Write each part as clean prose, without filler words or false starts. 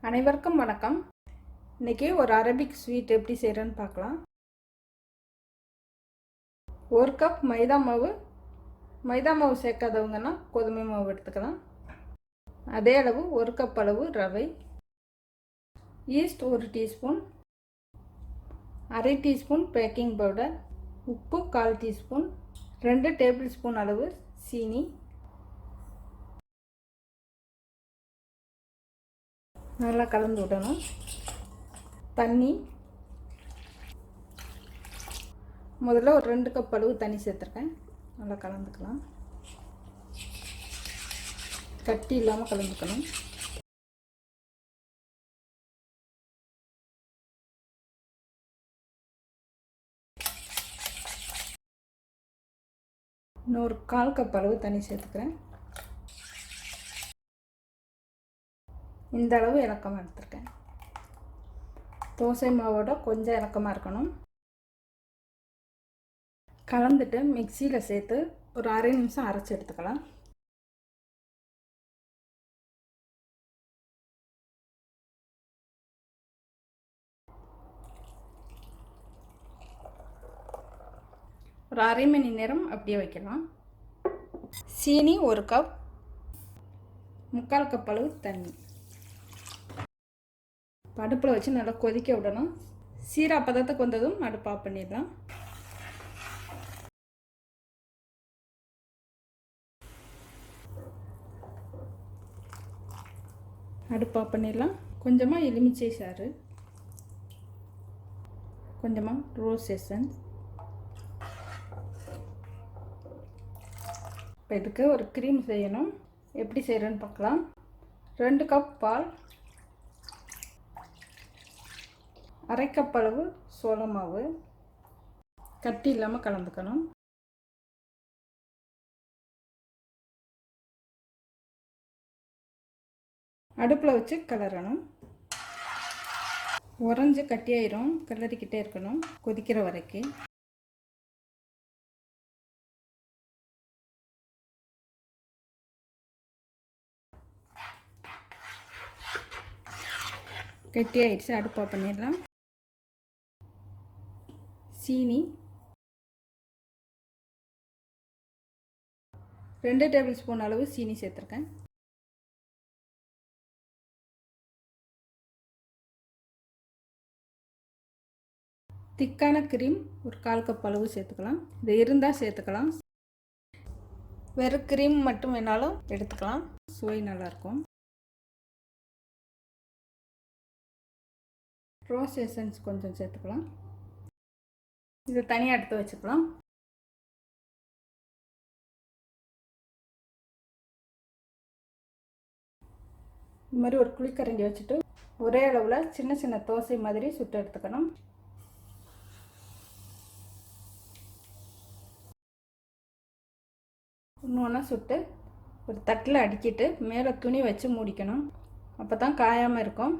அனைவருக்கும் வணக்கம். இன்றைக்கி ஒரு அரபிக் ஸ்வீட் எப்படி செய்கிறேன்னு பார்க்கலாம். 1 கப் மைதா மாவு சேர்க்காதவங்கன்னா கோதுமை மாவு எடுத்துக்கலாம். அதே அளவு 1 கப் அளவு ரவை, ஈஸ்ட் 1 டீஸ்பூன், அரை டீஸ்பூன் பேக்கிங் பவுடர், உப்பு 1/4 டீஸ்பூன், 2 டேபிள் ஸ்பூன் அளவு சீனி, நல்லா கலந்து விடணும். தண்ணி முதல்ல ஒரு 2 கப் அளவு தண்ணி சேர்த்துருக்கேன். நல்லா கலந்துக்கலாம். கட்டி இல்லாமல் கலந்துக்கணும். இன்னொரு 1/4 கப் அளவு தண்ணி சேர்த்துக்கிறேன். இந்த அளவு இலக்கமாக எடுத்துருக்கேன். தோசை மாவோட கொஞ்சம் இலக்கமாக இருக்கணும். கலந்துட்டு மிக்சியில் சேர்த்து ஒரு அரை நிமிஷம் அரைச்சி எடுத்துக்கலாம். ஒரு அரை மணி நேரம் அப்படியே வைக்கலாம். சீனி 1 கப், 3/4 கப் அளவு தண்ணி அடுப்பில் வச்சு நல்லா கொதிக்க விடணும். சீரா பதத்துக்கு வந்ததும் அடுப்பு ஆஃப் பண்ணிடலாம். அடுப்பு ஆஃப் பண்ணிடலாம். கொஞ்சமாக எலுமிச்சை சாறு, கொஞ்சமாக ரோஸ் எசன்ஸ். இப்போ இதுக்கு ஒரு க்ரீம் செய்யணும். எப்படி செய்கிறேன்னு பார்க்கலாம். 2 கப் பால், அரை கப் அளவு சோள மாவு, கட்டி இல்லாமல் கலந்துக்கணும். அடுப்பில் வச்சு கிளறணும். உறைஞ்சி கட்டியாயிரும். கிளறிக்கிட்டே இருக்கணும் கொதிக்கிற வரைக்கும். கட்டியாயிடுச்சு. அடுப்பு ஆஃப் பண்ணிடலாம். சீனி 2 டேபிள் ஸ்பூன் அளவு சீனி சேர்த்துருக்கேன். திக்கான க்ரீம் ஒரு 1/4 கப் அளவு சேர்த்துக்கலாம். இது இருந்தால் சேர்த்துக்கலாம். வெறும் க்ரீம் மட்டும் வேணாலும் எடுத்துக்கலாம். சுவை நல்லாயிருக்கும். ரோஸ் எசன்ஸ் கொஞ்சம் சேர்த்துக்கலாம். இதை தனியாக எடுத்து வச்சுக்கலாம். இந்த மாதிரி ஒரு குழிக்கரண்டி வச்சுட்டு ஒரே அளவில் சின்ன சின்ன தோசை மாதிரி சுட்டு எடுத்துக்கணும். ஒன்று ஒன்றா சுட்டு ஒரு தட்டில் அடுக்கிட்டு மேலே துணி வச்சு மூடிக்கணும். அப்போ தான் காயாமல் இருக்கும்.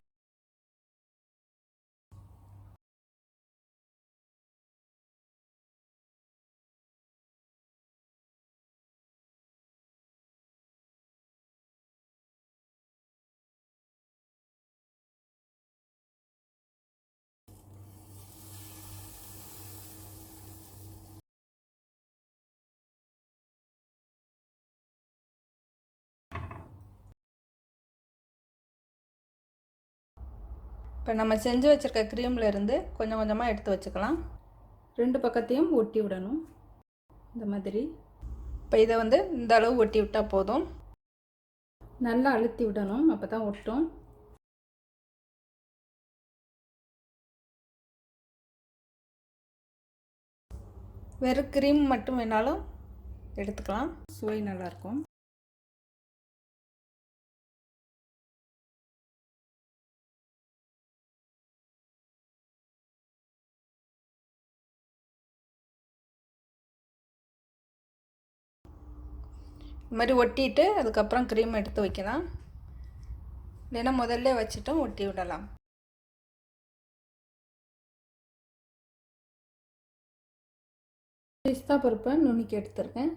இப்போ நம்ம செஞ்சு வச்சுருக்க க்ரீமில் இருந்து கொஞ்சம் கொஞ்சமாக எடுத்து வச்சுக்கலாம். 2 பக்கத்தையும் ஒட்டி விடணும். இந்த மாதிரி. இப்போ இதை இந்த அளவு ஒட்டி விட்டால் போதும். நல்லா அழுத்தி விடணும். அப்போ தான் ஒட்டும். வெறும் க்ரீம் மட்டும் வேணாலும் எடுத்துக்கலாம். சுவை நல்லாயிருக்கும். இது மாதிரி ஒட்டிட்டு அதுக்கப்புறம் க்ரீம் எடுத்து வைக்கலாம். இல்லைன்னா முதல்ல வச்சுட்டும் ஒட்டி விடலாம். பிஸ்தா பருப்பை நுணுக்கி எடுத்துருக்கேன்.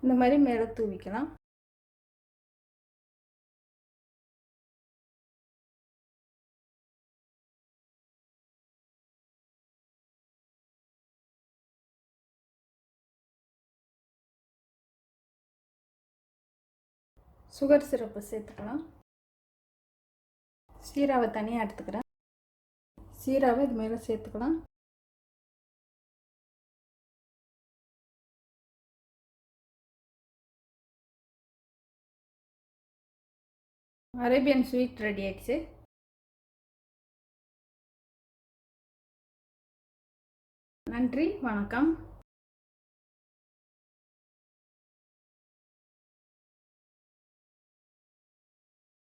இந்த மாதிரி மேலே தூவிக்கலாம். சுகர் சிரப்பு சேர்த்துக்கலாம். சீராவை தனியாக எடுத்துக்கிறேன். சீராவை இது மேலே சேர்த்துக்கலாம். அரேபியன் ஸ்வீட் ரெடி ஆயிடுச்சு. நன்றி, வணக்கம்.